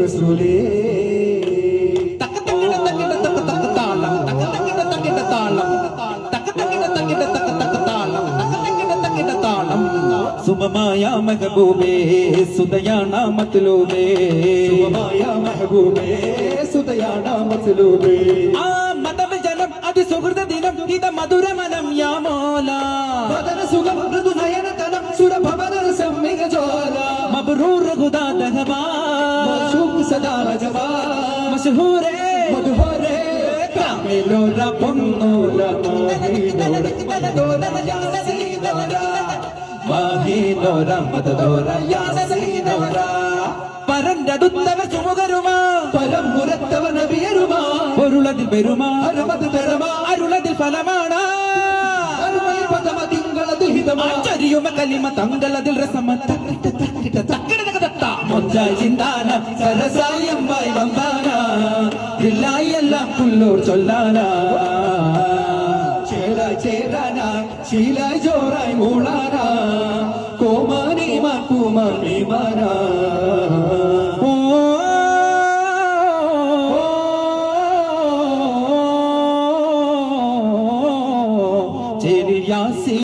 റസൂലേ സുമമായ മെഹബൂബേ സുദയാന മത്ലൂബേ സുമമായ മെഹബൂബേ സുദയാന മത്ലൂബേ ആ മതം ജനം അതി സുഹൃത ദിനം ഇത മധുരമനം യാ മോല ബദന സുഖം മൃദു നയന തനം സുരഭവന സമ്മിക ജോല മബ്റൂർ ഖുദാ ദഹബാ മശൂഖ് സദാ റജബാ മശഹൂരേ മധുഹൂരേ കാമിലോര പൊന്നോല മാഹിനോര മദദോര യാസീനോര പരണ്ടടുത്തവ സുമുഖരുമാ പരമുരത്തവ നബിയരുമാ പൊരുളതിൽ പെരുമാ അരുമത് പെരുമാ അരുളതിൽ ഫലമാണ് അരുമയിൽ പദമ തിങ്കളതിൽ ഹിതമാ ചരിയുമ കലിമ തങ്കളതിൽ രസമ മൊഞ്ചായി ചിന്താന സരസായമ്മായി വന്താന ഇല്ലായി എല്ലാം പുല്ലൂർ ചൊല്ലാന ചേരാനാ ശീലായി ജോറായി മൂളാനാ കോമാനി മാക്കുമാനി മാനാ ചേരിയാസി